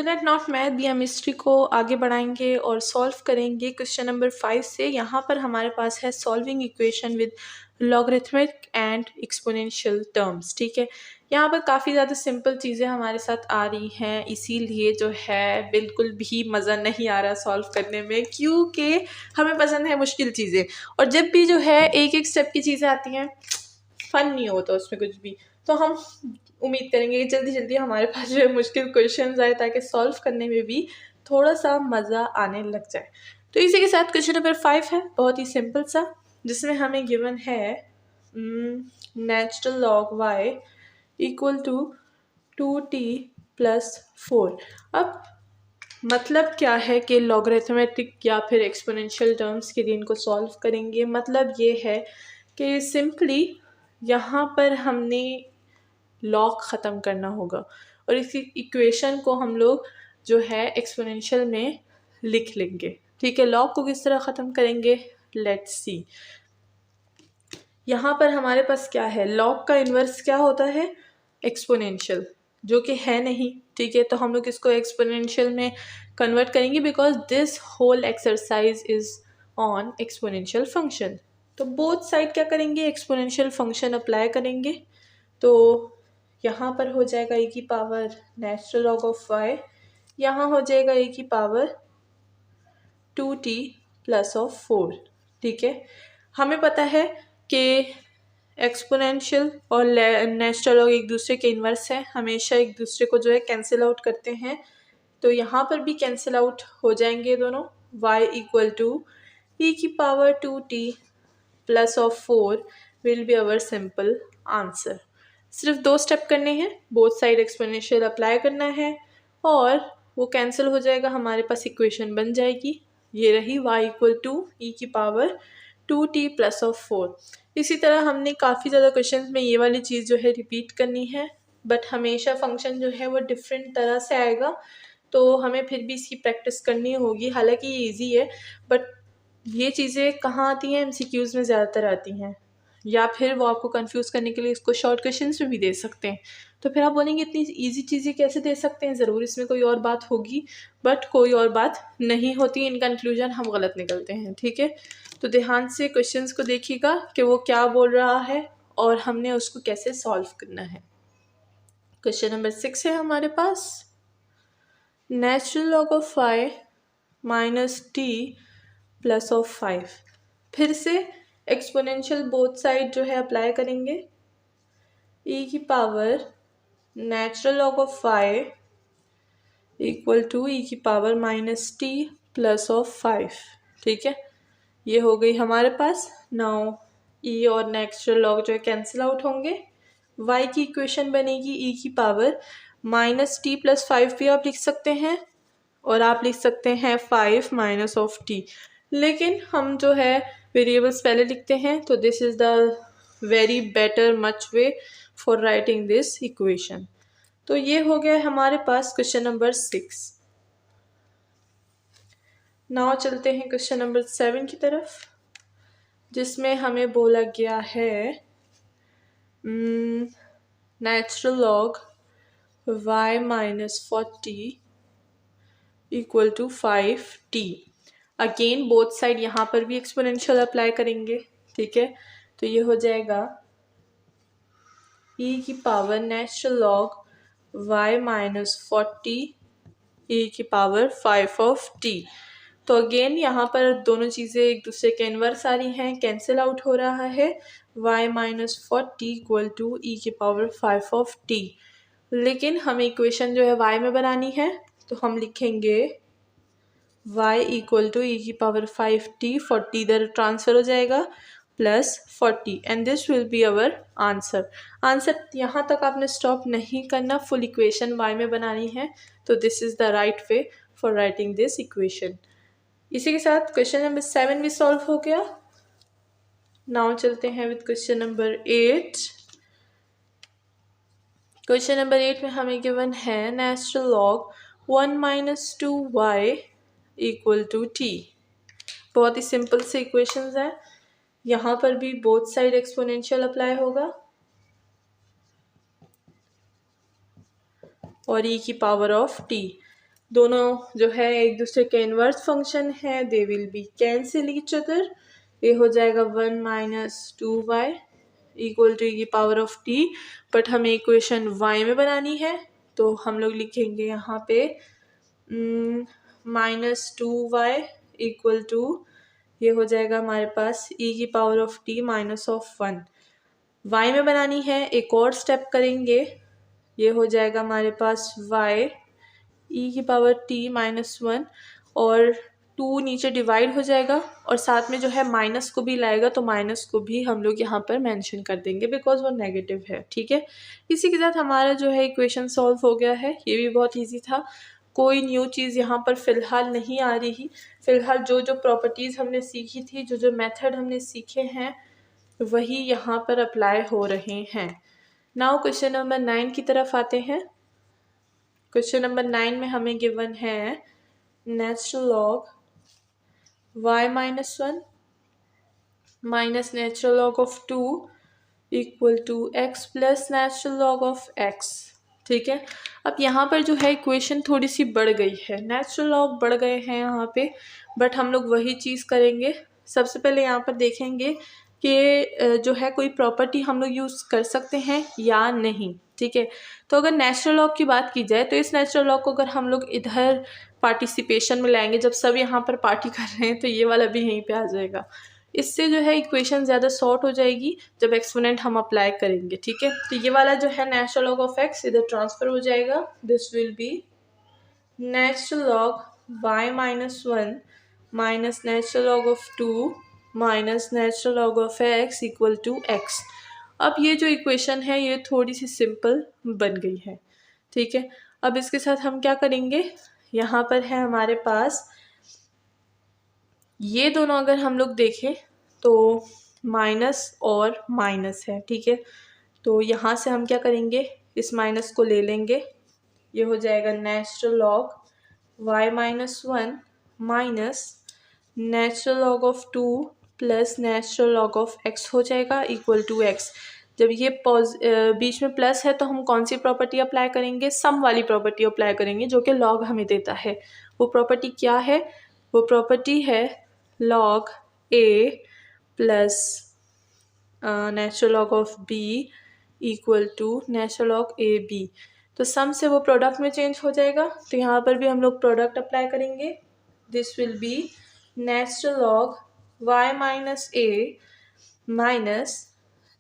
So let not math be हम history को आगे बढ़ाएंगे और सॉल्व करेंगे क्वेश्चन नंबर 5 से। यहाँ पर हमारे पास है solving equation with logarithmic and exponential terms. ठीक है, यहाँ पर काफ़ी ज़्यादा सिंपल चीज़ें हमारे साथ आ रही हैं, इसीलिए जो है बिल्कुल भी मज़ा नहीं आ रहा सॉल्व करने में, क्योंकि हमें पसंद है मुश्किल चीज़ें। और जब भी जो है एक एक स्टेप की चीज़ें आती हैं फन नहीं होता उसमें कुछ भी, तो हम उम्मीद करेंगे कि जल्दी जल्दी हमारे पास जो है मुश्किल क्वेश्चंस आए ताकि सॉल्व करने में भी थोड़ा सा मज़ा आने लग जाए। तो इसी के साथ क्वेश्चन नंबर 5 है, बहुत ही सिंपल सा, जिसमें हमें गिवन है natural log y equal to 2t plus 4। अब मतलब क्या है कि लॉगरिथमेटिक या फिर एक्सपोनेंशियल टर्म्स के लिए इनको सॉल्व करेंगे। मतलब ये है कि सिंपली यहाँ पर हमने लॉग ख़त्म करना होगा और इसी इक्वेशन को हम लोग जो है एक्सपोनेंशियल में लिख लेंगे। ठीक है, लॉग को किस तरह ख़त्म करेंगे, लेट्स सी। यहाँ पर हमारे पास क्या है, लॉग का इन्वर्स क्या होता है, एक्सपोनेंशियल, जो कि है नहीं। ठीक है, तो हम लोग इसको एक्सपोनेंशियल में कन्वर्ट करेंगे because this whole exercise is on exponential function. तो बोथ साइड क्या करेंगे, एक्सपोनेंशियल फंक्शन अप्लाई करेंगे। तो यहाँ पर हो जाएगा e की power natural log of y, यहाँ हो जाएगा e की पावर 2t प्लस ऑफ 4। ठीक है, हमें पता है कि एक्सपोनेंशियल और नेचुरल लॉग एक दूसरे के इन्वर्स है, हमेशा एक दूसरे को जो है कैंसिल आउट करते हैं। तो यहाँ पर भी कैंसिल आउट हो जाएंगे दोनों। y इक्वल टू e की power 2t plus of 4 will be our simple answer. सिर्फ 2 स्टेप करने हैं, बोथ साइड एक्सपोनेंशियल अप्लाई करना है और वो कैंसिल हो जाएगा, हमारे पास इक्वेशन बन जाएगी। ये रही y इक्वल टू e की पावर 2t प्लस ऑफ 4। इसी तरह हमने काफ़ी ज़्यादा क्वेश्चन में ये वाली चीज़ जो है रिपीट करनी है, बट हमेशा फंक्शन जो है वो डिफरेंट तरह से आएगा, तो हमें फिर भी इसकी प्रैक्टिस करनी होगी। हालांकि ये ईजी है, बट ये चीज़ें कहाँ आती हैं, MCQs में ज़्यादातर आती हैं, या फिर वो आपको कंफ्यूज करने के लिए इसको शॉर्ट क्वेश्चंस में भी दे सकते हैं। तो फिर आप बोलेंगे इतनी इजी चीज़ें कैसे दे सकते हैं, ज़रूर इसमें कोई और बात होगी, बट कोई और बात नहीं होती। इन कंक्लूजन हम गलत निकलते हैं। ठीक है, तो ध्यान से क्वेश्चंस को देखिएगा कि वो क्या बोल रहा है और हमने उसको कैसे सॉल्व करना है। क्वेश्चन नंबर 6 है हमारे पास, natural log of y minus t plus of 5। फिर से एक्सपोनेंशियल बोथ साइड जो है अप्लाई करेंगे। e की power natural log of y equal to e की power minus t plus of 5। ठीक है, ये हो गई हमारे पास। नाउ e और नेचुरल लॉग जो है कैंसिल आउट होंगे, y की इक्वेशन बनेगी e की पावर माइनस t प्लस 5 भी आप लिख सकते हैं, और आप लिख सकते हैं 5 माइनस ऑफ t, लेकिन हम जो है वेरिएबल्स पहले लिखते हैं, तो this is the very better much way for writing this equation. तो ये हो गया हमारे पास क्वेश्चन नंबर 6। नाउ चलते हैं क्वेश्चन नंबर 7 की तरफ, जिसमें हमें बोला गया है natural log y minus 40 equal to 5t। Again both side यहाँ पर भी एक्सपोनेंशियल अप्लाई करेंगे। ठीक है, तो ये हो जाएगा e की power natural log y minus 40 e की पावर 5 ऑफ t। तो अगेन यहाँ पर दोनों चीज़ें एक दूसरे के इन्वर्स आ रही हैं, कैंसिल आउट हो रहा है। y minus 40 equal to e की पावर 5 ऑफ t, लेकिन हमें इक्वेशन जो है y में बनानी है, तो हम लिखेंगे y इक्वल टू e की पावर 5t, 40 इधर ट्रांसफर हो जाएगा, plus 40, and this will be our answer. Answer यहाँ तक आपने स्टॉप नहीं करना, फुल इक्वेशन y में बनानी है, तो this is the right way for writing this equation. इसी के साथ क्वेश्चन नंबर 7 भी सॉल्व हो गया। नाउ चलते हैं with question number 8। Question number 8 में हमें गिवन है natural log 1 minus 2y equal to t। बहुत ही सिंपल से इक्वेशंस हैं, यहाँ पर भी बोथ साइड एक्सपोनेंशियल अप्लाई होगा और e की पावर ऑफ t। दोनों जो है एक दूसरे के इन्वर्स फंक्शन है, they will be cancel each other. ये हो जाएगा 1 माइनस 2y इक्वल टू की पावर ऑफ t, बट हमें इक्वेशन y में बनानी है तो हम लोग लिखेंगे यहाँ पे -2y इक्वल टू, ये हो जाएगा हमारे पास e की power of t minus of 1। y में बनानी है, एक और स्टेप करेंगे, ये हो जाएगा हमारे पास y e की पावर t माइनस 1 और 2 नीचे डिवाइड हो जाएगा और साथ में जो है माइनस को भी लाएगा तो माइनस को भी हम लोग यहाँ पर मेंशन कर देंगे बिकॉज वो नेगेटिव है। ठीक है, इसी के साथ हमारा जो है इक्वेशन सॉल्व हो गया है। ये भी बहुत इजी था, कोई न्यू चीज़ यहाँ पर फ़िलहाल नहीं आ रही। फ़िलहाल जो जो प्रॉपर्टीज़ हमने सीखी थी, जो जो मेथड हमने सीखे हैं, वही यहाँ पर अप्लाई हो रहे हैं। नाउ क्वेश्चन नंबर 9 की तरफ आते हैं। क्वेश्चन नंबर 9 में हमें गिवन है natural log y minus 1 minus natural log of 2 equal to x plus natural log of x। ठीक है, अब यहाँ पर जो है इक्वेशन थोड़ी सी बढ़ गई है, नेचुरल लॉग बढ़ गए हैं यहाँ पे, बट हम लोग वही चीज़ करेंगे। सबसे पहले यहाँ पर देखेंगे कि जो है कोई प्रॉपर्टी हम लोग यूज़ कर सकते हैं या नहीं। ठीक है, तो अगर नेचुरल लॉग की बात की जाए तो इस नेचुरल लॉग को अगर हम लोग इधर पार्टिसिपेशन में लाएंगे, जब सब यहाँ पर पार्टी कर रहे हैं तो ये वाला भी यहीं पे आ जाएगा। इससे जो है इक्वेशन ज़्यादा शॉर्ट हो जाएगी जब एक्सपोनेंट हम अप्लाई करेंगे। ठीक है, तो ये वाला जो है नेचुरल लॉग ऑफ x इधर ट्रांसफर हो जाएगा, this will be natural log y minus 1 minus natural log of 2 minus natural log of x equal to x। अब ये जो इक्वेशन है ये थोड़ी सी सिंपल बन गई है। ठीक है, अब इसके साथ हम क्या करेंगे, यहाँ पर है हमारे पास ये दोनों अगर हम लोग देखें तो माइनस और माइनस है। ठीक है, तो यहाँ से हम क्या करेंगे, इस माइनस को ले लेंगे, ये हो जाएगा natural log y minus 1 minus natural log of 2 plus natural log of x हो जाएगा इक्वल टू x। जब ये बीच में प्लस है तो हम कौन सी प्रॉपर्टी अप्लाई करेंगे, सम वाली प्रॉपर्टी अप्लाई करेंगे जो कि लॉग हमें देता है। वो प्रॉपर्टी क्या है, वो प्रॉपर्टी है log a plus natural log of b equal to natural log A B. तो सम से वो प्रोडक्ट में चेंज हो जाएगा, तो यहाँ पर भी हम लोग प्रोडक्ट अप्लाई करेंगे, this will be natural log y minus a minus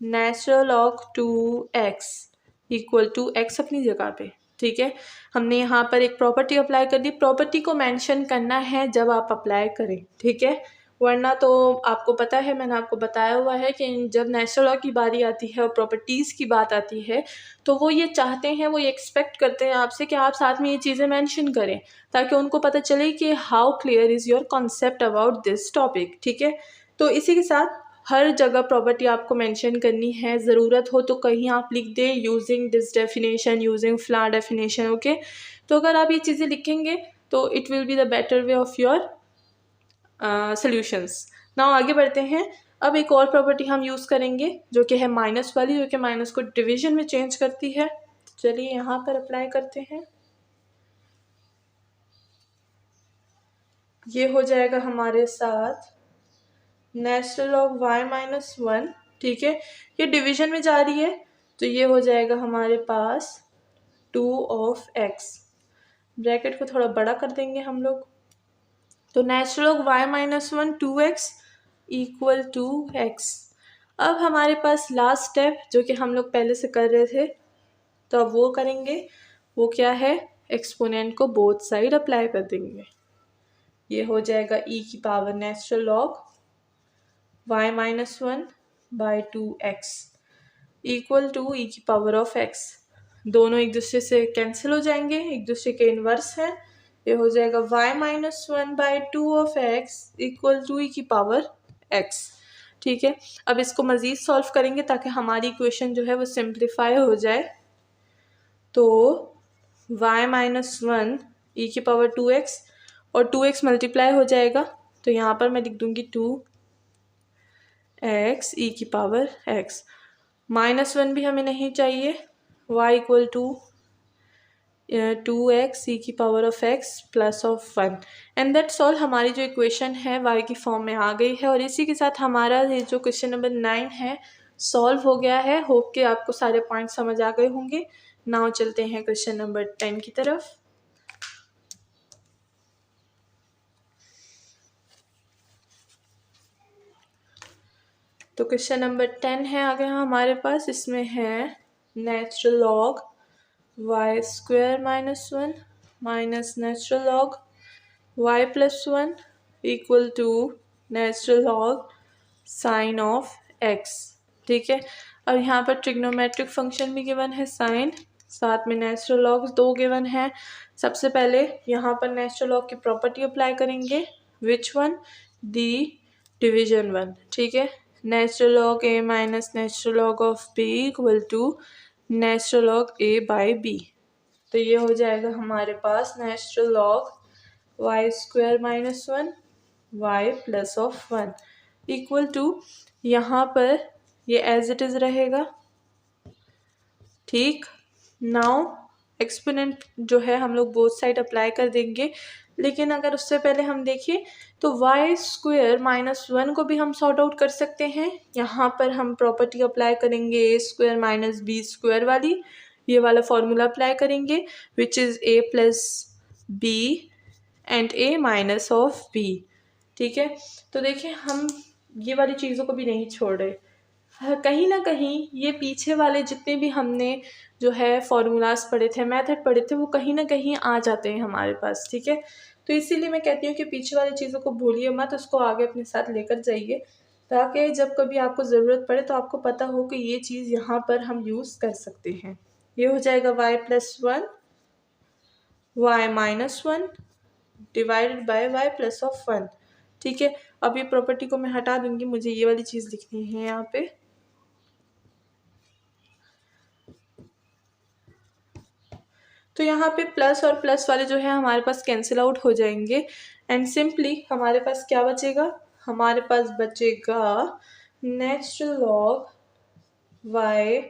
natural log 2x equal to x अपनी जगह पे। ठीक है, हमने यहाँ पर एक प्रॉपर्टी अप्लाई कर दी, प्रॉपर्टी को मेंशन करना है जब आप अप्लाई करें। ठीक है, वरना तो आपको पता है, मैंने आपको बताया हुआ है कि जब नेचुरल लॉ की बारी आती है और प्रॉपर्टीज़ की बात आती है तो वो ये चाहते हैं, वो ये एक्सपेक्ट करते हैं आपसे कि आप साथ में ये चीज़ें मेंशन करें ताकि उनको पता चले कि how clear is your concept about this topic. ठीक है, तो इसी के साथ हर जगह प्रॉपर्टी आपको मेंशन करनी है, ज़रूरत हो तो कहीं आप लिख दें यूजिंग दिस डेफिनेशन, यूजिंग फ्ला डेफिनेशन। ओके, तो अगर आप ये चीज़ें लिखेंगे तो it will be the better way of your solutions. Now आगे बढ़ते हैं। अब एक और प्रॉपर्टी हम यूज़ करेंगे जो कि है माइनस वाली, जो कि माइनस को डिवीजन में चेंज करती है। चलिए यहाँ पर अप्लाई करते हैं, ये हो जाएगा हमारे साथ नेचुरल लॉग y माइनस 1। ठीक है, ये डिवीजन में जा रही है तो ये हो जाएगा हमारे पास 2 ऑफ x। ब्रैकेट को थोड़ा बड़ा कर देंगे हम लोग, तो natural log y minus 1 2x equal to x। अब हमारे पास लास्ट स्टेप जो कि हम लोग पहले से कर रहे थे, तो अब वो करेंगे, वो क्या है, एक्सपोनेंट को बोथ साइड अप्लाई कर देंगे। ये हो जाएगा e की power natural log y minus 1 by 2x equal to e की पावर ऑफ x। दोनों एक दूसरे से कैंसिल हो जाएंगे, एक दूसरे के इन्वर्स है। ये हो जाएगा y minus 1 by 2 of x equal to e की पावर x। ठीक है, अब इसको मज़ीद सॉल्व करेंगे ताकि हमारी इक्वेशन जो है वो सिंप्लीफाई हो जाए। तो y माइनस 1 ई की पावर 2x और 2x मल्टीप्लाई हो जाएगा, तो यहाँ पर मैं लिख दूँगी 2x ई की पावर x। -1 भी हमें नहीं चाहिए, y equal to 2x e की power of x plus of 1 and that's all. हमारी जो इक्वेशन है y की फॉर्म में आ गई है और इसी के साथ हमारा ये जो क्वेश्चन नंबर 9 है सॉल्व हो गया है। होप कि आपको सारे पॉइंट समझ आ गए होंगे। नाउ चलते हैं क्वेश्चन नंबर 10 की तरफ। तो क्वेश्चन नंबर 10 है आ गया हमारे पास। इसमें है natural log y square minus 1 minus natural log y plus 1 equal to natural log sine of x। ठीक है, अब यहाँ पर ट्रिग्नोमेट्रिक फंक्शन भी गिवन है साइन, साथ में नेचुरल लॉग दो गिवन है। सबसे पहले यहाँ पर नेचुरल लॉग की प्रॉपर्टी अप्लाई करेंगे, which one, the division one. ठीक है, natural log a minus natural log of b equal to natural log a by b। तो ये हो जाएगा हमारे पास natural log y square minus 1 y plus of 1 equal to, यहाँ पर ये एज इट इज रहेगा। ठीक, नाउ एक्सपोनेंट जो है हम लोग बोथ साइड अप्लाई कर देंगे, लेकिन अगर उससे पहले हम देखिए तो y स्क्वायर माइनस 1 को भी हम सॉर्ट आउट कर सकते हैं। यहाँ पर हम प्रॉपर्टी अप्लाई करेंगे a square minus b square वाली, ये वाला फॉर्मूला अप्लाई करेंगे which is a plus b and a minus of b। ठीक है, तो देखिए हम ये वाली चीज़ों को भी नहीं छोड़ रहे। कहीं ना कहीं ये पीछे वाले जितने भी हमने जो है फॉर्मूलाज पढ़े थे, मेथड पढ़े थे, वो कहीं ना कहीं आ जाते हैं हमारे पास। ठीक है, तो इसीलिए मैं कहती हूँ कि पीछे वाली चीज़ों को भूलिए मत, उसको आगे अपने साथ लेकर जाइए ताकि जब कभी आपको ज़रूरत पड़े तो आपको पता हो कि ये चीज़ यहाँ पर हम यूज़ कर सकते हैं। ये हो जाएगा y plus 1 y minus 1 divided by y plus of 1। ठीक है, अब ये प्रॉपर्टी को मैं हटा दूंगी, मुझे ये वाली चीज़ लिखनी है यहाँ पे। तो यहाँ पे प्लस और प्लस वाले जो है हमारे पास कैंसिल आउट हो जाएंगे एंड सिंपली हमारे पास क्या बचेगा, हमारे पास बचेगा natural log y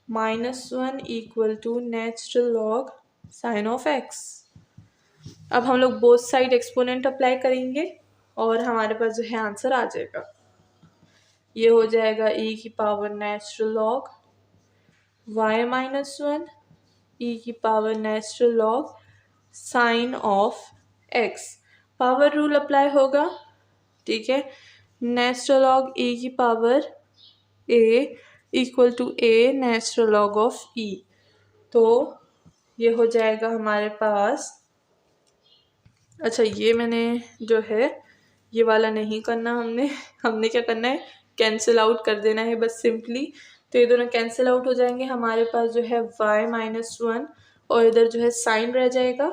minus 1 equal to natural log sine of x। अब हम लोग बोथ साइड एक्सपोनेंट अप्लाई करेंगे और हमारे पास जो है आंसर आ जाएगा। ये हो जाएगा e की power natural log y minus 1 e की power natural log sine of x। Power rule apply होगा। ठीक है, नेचुरल लॉग e की power a equal to a natural log of e। तो ये हो जाएगा हमारे पास, अच्छा ये मैंने जो है ये वाला नहीं करना, हमने क्या करना है, कैंसिल आउट कर देना है बस सिंपली। तो ये दोनों कैंसिल आउट हो जाएंगे, हमारे पास जो है y माइनस 1 और इधर जो है साइन रह जाएगा।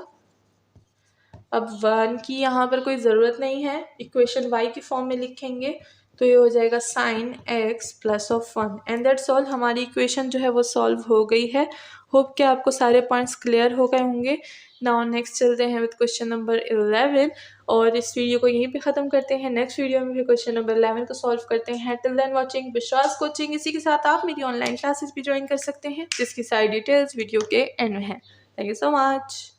अब 1 की यहाँ पर कोई ज़रूरत नहीं है, इक्वेशन y की फॉर्म में लिखेंगे तो ये हो जाएगा sine x plus of 1 and that's all. हमारी इक्वेशन जो है वो सॉल्व हो गई है। होप कि आपको सारे पॉइंट्स क्लियर हो गए होंगे। नाउ नेक्स्ट चलते हैं विद क्वेश्चन नंबर 11 और इस वीडियो को यहीं पे ख़त्म करते हैं। नेक्स्ट वीडियो में भी क्वेश्चन नंबर 11 को सॉल्व करते हैं। टिल देन वाचिंग विश्वास कोचिंग। इसी के साथ आप मेरी ऑनलाइन क्लासेस भी ज्वाइन कर सकते हैं जिसकी सारी डिटेल्स वीडियो के एंड में है। Thank you so much.